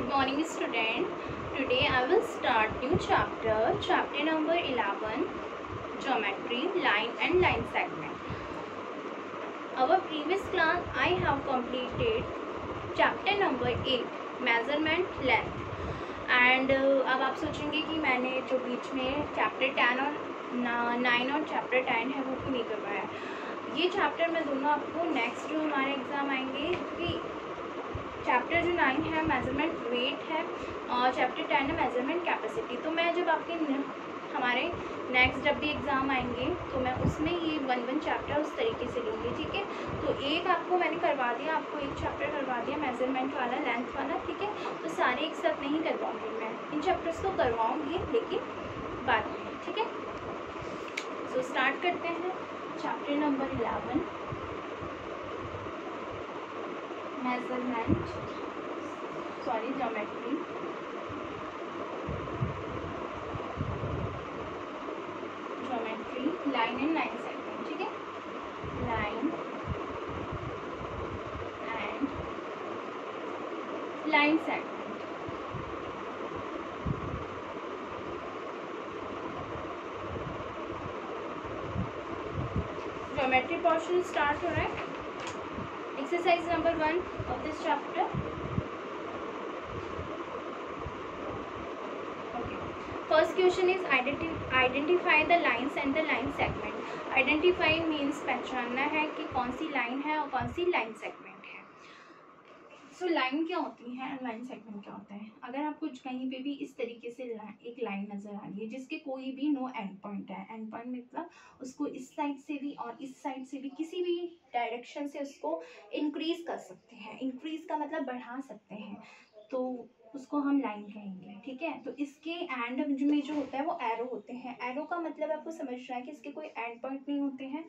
Good morning, student. Today I will start new chapter number 11, geometry, line and line segment. Our previous class I have completed chapter number 8, measurement, length. And अब आप सोचेंगे कि मैंने जो बीच में chapter 10 और 9 और चैप्टर 10 है वो क्यों नहीं करवाया। ये चैप्टर मैं दोनों आपको नेक्स्ट जो हमारे एग्ज़ाम आएंगे, क्योंकि चैप्टर जो 9 है मेजरमेंट वेट है और चैप्टर 10 है मेजरमेंट कैपेसिटी। तो मैं जब आपके हमारे नेक्स्ट जब भी एग्ज़ाम आएंगे तो मैं उसमें ये वन चैप्टर उस तरीके से लूँगी, ठीक है। तो एक आपको मैंने करवा दिया, आपको एक चैप्टर करवा दिया मेजरमेंट वाला, लेंथ वाला, ठीक है। तो सारे एक साथ नहीं करवाऊँगी मैं, इन चैप्टर्स को करवाऊँगी लेकिन बाद में, ठीक है। सो स्टार्ट करते हैं chapter number 11, measurement, geometry, line and line segment, ठीक है। Line and line segment. Geometry portion start हो रहा है। Exercise number 1 of this chapter. First question is identify the lines and the line segment. Identify means पहचानना है कि कौन सी line है और कौन सी लाइन सेगमेंट है। सो लाइन क्या होती है, लाइन सेगमेंट क्या होता है। अगर आपको कहीं पे भी इस तरीके से एक लाइन नज़र आ रही है जिसके कोई भी नो एंड पॉइंट है, एंड पॉइंट मतलब उसको इस साइड से भी और इस साइड से भी किसी भी डायरेक्शन से उसको इंक्रीज कर सकते हैं। इंक्रीज का मतलब बढ़ा सकते हैं, तो उसको हम लाइन कहेंगे, ठीक है। तो इसके एंड में जो होता है वो एरो होते हैं। एरो का मतलब आपको समझना है कि इसके कोई एंड पॉइंट नहीं होते हैं,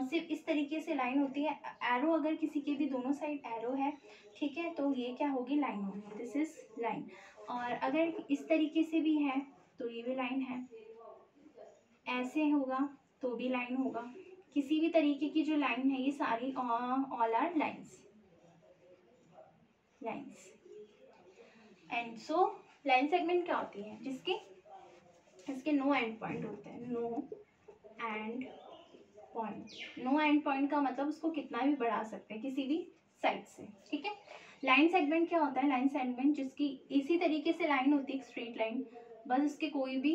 सिर्फ इस तरीके से लाइन होती है। एरो अगर किसी के भी दोनों साइड एरो है, ठीक है, तो ये क्या होगी, लाइन होगी, दिस इज लाइन। और अगर इस तरीके से भी है तो ये भी लाइन है, ऐसे होगा तो भी लाइन होगा। किसी भी तरीके की जो लाइन है ये सारी all are lines. And so line segment क्या होती है, इसके नो एंड पॉइंट होते हैं। नो एंड पॉइंट का मतलब उसको कितना भी बढ़ा सकते हैं किसी भी साइड से, ठीक है। लाइन सेगमेंट क्या होता है, लाइन सेगमेंट जिसकी इसी तरीके से लाइन होती है, स्ट्रेट लाइन, बस उसके कोई भी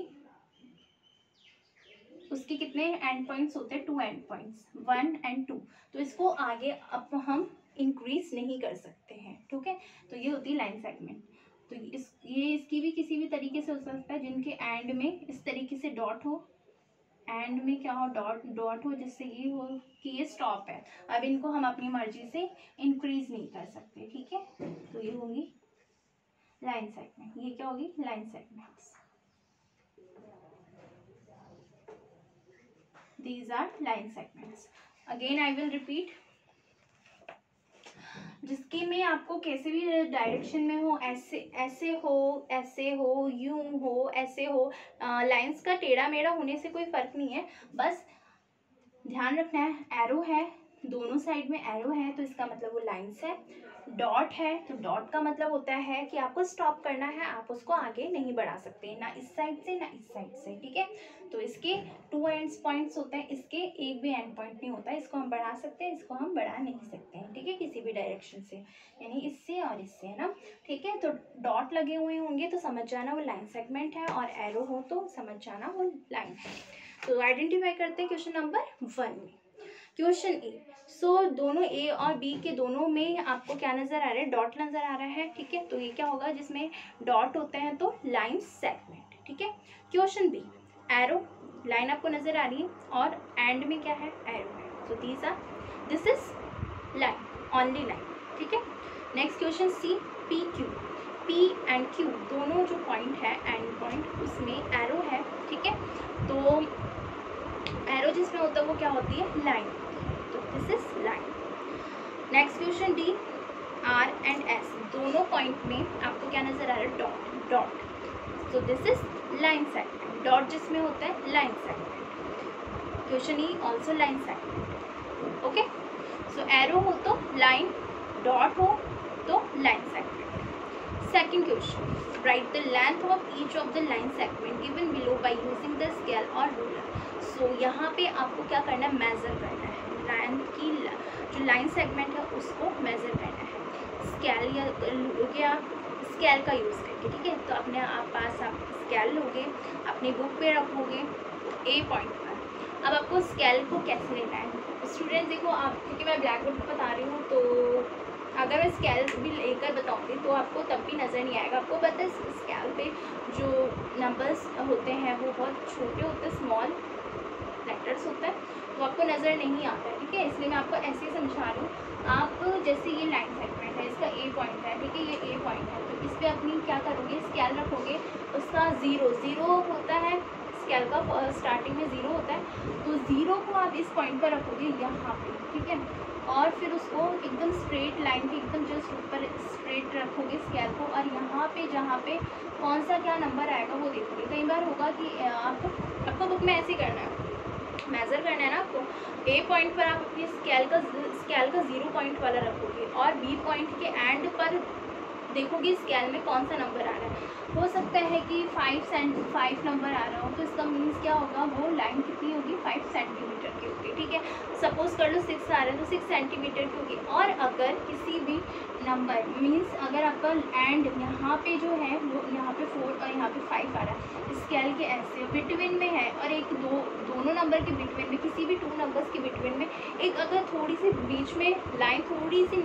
उसके कितने एंड पॉइंट्स होते हैं, 2 एंड पॉइंट्स, 1 and 2। तो इसको आगे अब हम इंक्रीज नहीं कर सकते हैं, ठीक है। तो ये होती है लाइन सेगमेंट। तो ये इसकी भी किसी भी तरीके से हो सकता है जिनके एंड में इस तरीके से डॉट हो, एंड में क्या हो, डॉट हो, जिससे ये हो कि ये स्टॉप है। अब इनको हम अपनी मर्जी से इंक्रीज नहीं कर सकते, ठीक है। तो ये होगी लाइन सेगमेंट, ये क्या होगी, line segments. These are line segments. Again I will repeat. जिसके में आपको कैसे भी डायरेक्शन में हो, ऐसे हो, यूं हो, ऐसे हो, लाइंस का टेढ़ा मेढ़ा होने से कोई फर्क नहीं है। बस ध्यान रखना है, एरो है, दोनों साइड में एरो है तो इसका मतलब वो लाइंस है। डॉट है तो डॉट का मतलब होता है कि आपको स्टॉप करना है, आप उसको आगे नहीं बढ़ा सकते, ना इस साइड से ना इस साइड से, ठीक है। तो इसके 2 एंड पॉइंट्स होते हैं, इसके एक भी एंड पॉइंट नहीं होता है। इसको हम बढ़ा सकते हैं, इसको हम बढ़ा नहीं सकते हैं, ठीक है, किसी भी डायरेक्शन से, यानी इससे और इससे, है ना, ठीक है। तो डॉट लगे हुए होंगे तो समझ जाना वो लाइन सेगमेंट है, और एरो हो तो समझ जाना वो लाइन है। तो आइडेंटिफाई करते हैं क्वेश्चन नंबर 1 में। क्वेश्चन ए, सो दोनों ए और बी के दोनों में आपको क्या नज़र आ रहा है, डॉट नज़र आ रहा है, ठीक है। तो ये क्या होगा, जिसमें डॉट होते हैं तो लाइन सेगमेंट, ठीक है। क्वेश्चन बी, एरो, लाइन आपको नज़र आ रही है और एंड में क्या है, एरो है, तो this is line, only line, ठीक है। Next question C, P Q, P and Q दोनों जो पॉइंट है, एंड पॉइंट, उसमें एरो है, ठीक है। तो एरो जिसमें होता है वो क्या होती है, लाइन, तो this is line. Next question D, R and S दोनों पॉइंट में आपको क्या नजर आ रहा है, डॉट, तो this is line segment. Dot जिसमें होता है line segment. Question E also line segment, okay. So arrow हो तो लाइन, डॉट हो तो line segment. Second question, write the length of each of the line segment given below by using the scale और ruler. सो यहाँ पे आपको क्या करना है, मेज़र करना है लाइन की, जो लाइन सेगमेंट है उसको मेज़र करना है स्केल या स्केल का यूज़ करके, ठीक है। तो अपने आप पास आप स्केल लोगे, अपनी बुक पे रखोगे ए पॉइंट पर। अब आपको स्केल को कैसे लेना है स्टूडेंट, देखो आप, क्योंकि मैं ब्लैक बोर्ड पर बता रही हूँ तो अगर मैं स्केल भी लेकर बताऊँगी तो आपको तब भी नज़र नहीं आएगा। आपको पता है स्केल पे जो नंबर्स होते हैं वो बहुत छोटे होते हैं, स्मॉल लेटर्स होता है, तो आपको नज़र नहीं आता है, ठीक है। इसलिए मैं आपको ऐसे ही समझा रही हूँ। आप जैसे ये लाइन सेगमेंट है, इसका ए पॉइंट है, ठीक है, ये ए पॉइंट है, तो इस पर अपनी क्या करोगे, स्केल रखोगे, उसका ज़ीरो होता है, स्केल का स्टार्टिंग में 0 होता है, तो 0 को आप इस पॉइंट पर रखोगे यहाँ पे, ठीक है। और फिर उसको एकदम स्ट्रेट लाइन के एकदम जस्ट ऊपर स्ट्रेट रखोगे स्केल को, और यहाँ पे जहाँ पे कौन सा क्या नंबर आएगा वो देखोगे। कई बार होगा कि आपको बुक में ऐसे ही करना है, मेज़र करना है ना आपको। ए पॉइंट पर आप अपनी स्केल का 0 पॉइंट वाला रखोगे, और बी पॉइंट के एंड पर देखोगे स्केल में कौन सा नंबर आ रहा है। हो सकता है कि 5 नंबर आ रहा हो, तो इसका मीन्स क्या होगा, वो लाइन कितनी होगी, 5 सेंटीमीटर की होगी, ठीक है। सपोज़ कर लो 6 आ रहा है तो 6 सेंटीमीटर की होगी। और अगर किसी भी नंबर मीन्स अगर आपका एंड यहाँ पे जो है वो यहाँ पे 4 और यहाँ पे 5 आ रहा है, स्केल के ऐसे बिटवीन में है, और एक दोनों नंबर के बिटवीन में, किसी भी 2 नंबर्स के बिटवीन में एक अगर थोड़ी सी बीच में लाइन थोड़ी सी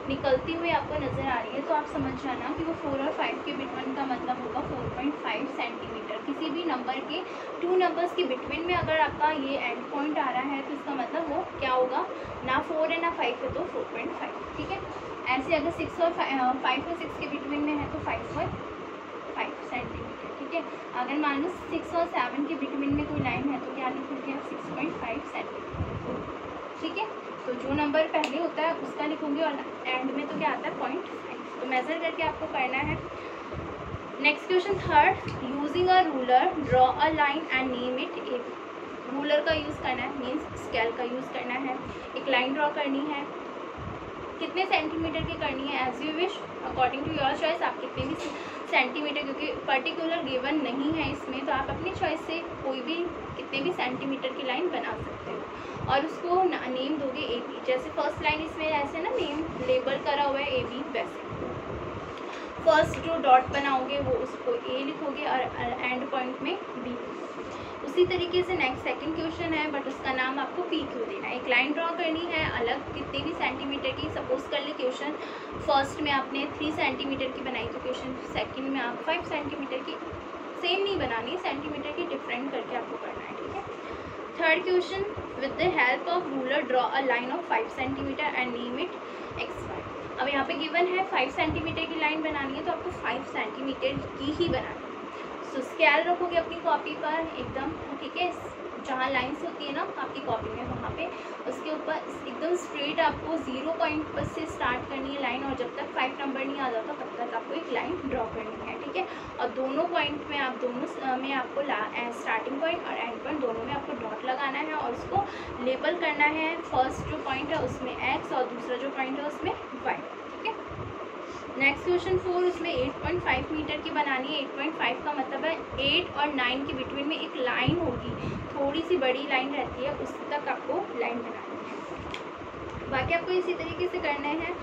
निकलती हुई आपको नज़र आ रही है, तो आप समझ जाना कि वो 4 और 5 के बिटवीन का मतलब होगा 4.5 सेंटीमीटर। किसी भी नंबर के 2 नंबर्स के बिटवीन में अगर आपका ये एंड पॉइंट आ रहा है, तो इसका मतलब वो क्या होगा, ना 4 है ना 5 है, तो 4.5, ठीक है। ऐसे अगर 6 और 5 और 6 के बिटवीन में है तो 5.5 सेंटीमीटर, ठीक है। अगर मान लो 6 और 7 के बिटवीन में कोई लाइन है तो क्या लिखोगे आप, 6.5 सेंटीमीटर, ठीक है। तो जो नंबर पहले होता है उसका लिखोगे, और एंड में तो क्या आता है 0.5, तो मेज़र करके आपको करना है। Next question third, using a ruler draw a line and name it A. Ruler का यूज़ करना है, मीन्स स्केल का यूज़ करना है, एक लाइन ड्रॉ करनी है, कितने सेंटीमीटर की करनी है, as you wish, according to your choice. आप कितने भी सेंटीमीटर, क्योंकि पर्टिकुलर गिवन नहीं है इसमें, तो आप अपनी चॉइस से कोई भी कितने भी सेंटीमीटर की लाइन बना सकते हो, और उसको नेम दोगे ए बी। जैसे फर्स्ट लाइन इसमें ऐसे ना नेम लेबल करा हुआ है ए बी, वैसे फर्स्ट जो डॉट बनाओगे वो उसको ए लिखोगे और एंड पॉइंट में बी। उसी तरीके से नेक्स्ट सेकंड क्वेश्चन है, बट उसका नाम आपको पी क्यू देना है। एक लाइन ड्रॉ करनी है अलग कितने भी सेंटीमीटर की, सपोज कर ले क्वेश्चन फर्स्ट में आपने 3 सेंटीमीटर की बनाई, तो क्वेश्चन सेकंड में आप 5 सेंटीमीटर की, सेम नहीं बनानी, सेंटीमीटर की डिफरेंट करके आपको करना है, ठीक है। Third question, with the help of ruler draw a line of 5 centimetre and name it X Y. अब यहाँ पे गिवन है 5 सेंटीमीटर की लाइन बनानी है, तो आपको 5 सेंटीमीटर की ही बनानी है। सो स्केल रखोगे अपनी कॉपी पर एकदम, ठीक है, जहाँ लाइंस होती है ना आपकी कॉपी में, वहाँ पे उसके ऊपर एकदम स्ट्रेट आपको 0 पॉइंट पर से स्टार्ट करनी है लाइन, और जब तक 5 नंबर नहीं आ जाता तब तक आपको एक लाइन ड्रॉ करनी है, ठीक है। और दोनों पॉइंट में दोनों में आपको स्टार्टिंग पॉइंट और एंड पॉइंट दोनों में आपको डॉट लगाना है, और उसको लेबल करना है। फर्स्ट जो पॉइंट है उसमें एक्स, और दूसरा जो पॉइंट है उसमें वाई, ठीक है। नेक्स्ट क्वेश्चन 4, उसमें 8.5 मीटर की बनानी है। 8.5 का मतलब है 8 और 9 के बिटवीन में एक लाइन होगी, थोड़ी सी बड़ी लाइन रहती है, उस तक आपको लाइन बनानी है। बाकी आपको इसी तरीके से करने हैं।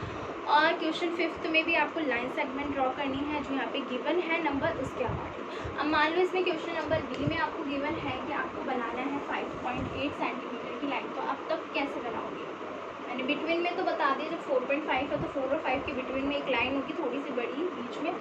और क्वेश्चन 5 में भी आपको लाइन सेगमेंट ड्रॉ करनी है, जो यहाँ पे गिवन है नंबर उसके अकॉर्डिंग। अब मान लो इसमें क्वेश्चन नंबर बी में आपको गिवन है कि आपको बनाना है 5.8 सेंटीमीटर की लाइन, तो आप तब कैसे बनाओगे, मैंने बिटवीन में तो बता दिया, जब 4.5 है तो 4 और 5 के बिटवीन में एक लाइन होगी थोड़ी सी बड़ी बीच में,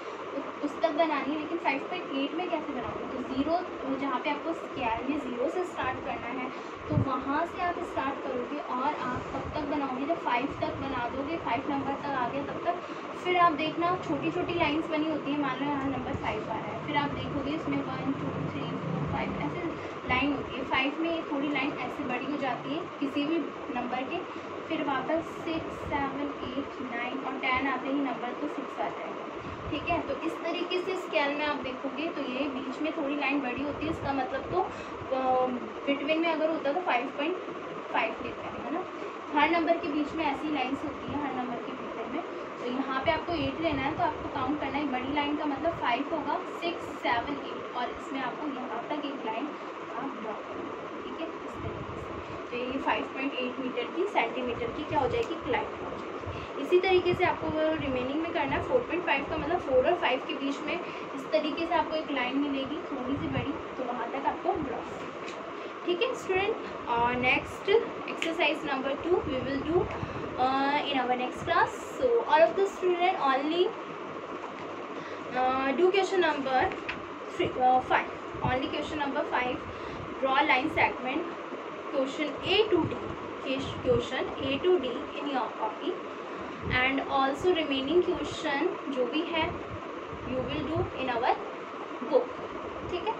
उस तक बनानी है। लेकिन 5.8 में कैसे बनाओगे, तो 0 जहाँ पे आपको स्केल में 0 से स्टार्ट करना है, तो वहाँ से आप स्टार्ट करोगे, और आप कब तक बनाओगे, जब 5 तक बना दोगे, 5 नंबर तक आ गया तब तक। फिर आप देखना छोटी छोटी लाइन्स बनी होती है, मान लो यहाँ नंबर 5 आ रहा है, फिर आप देखोगे इसमें 1 2 3 4 5 ऐसे लाइन होती है। 5 में थोड़ी लाइन ऐसे बड़ी हो जाती है किसी भी नंबर के, फिर वापस 6 7 8 9 और 10 आते ही नंबर तो 6 आ जाएगा, ठीक है। तो इस तरीके से स्केल में आप देखोगे तो ये बीच में थोड़ी लाइन बड़ी होती है, इसका मतलब तो बिटवीन में अगर होता तो 5.5 लेते हैं, है ना। हर नंबर के बीच में ऐसी लाइन्स होती है, हर नंबर के बिटवीन में। तो यहाँ पे आपको 8 लेना है तो आपको काउंट करना है, बड़ी लाइन का मतलब 5 होगा, 6 7 8 और इसमें आपको यहाँ तक एक लाइन आप ड्रॉ करोगे, ठीक है, इस तरीके से। तो ये 5.8 मीटर की सेंटीमीटर की क्या हो जाएगी, लाइन हो जाएगी। इसी तरीके से आपको रिमेनिंग में करना है 4.5 का मतलब 4 और 5 के बीच में इस तरीके से आपको एक लाइन मिलेगी थोड़ी सी बड़ी, तो वहाँ तक आपको ड्रॉ करना है, ठीक है स्टूडेंट। और next exercise number 2 we will do in our next class. So all of the student only do question number 5. Only question number 5. Draw line segment question A to D. Question A to D in your copy. And also remaining question जो भी है you will do in our book. ठीक है।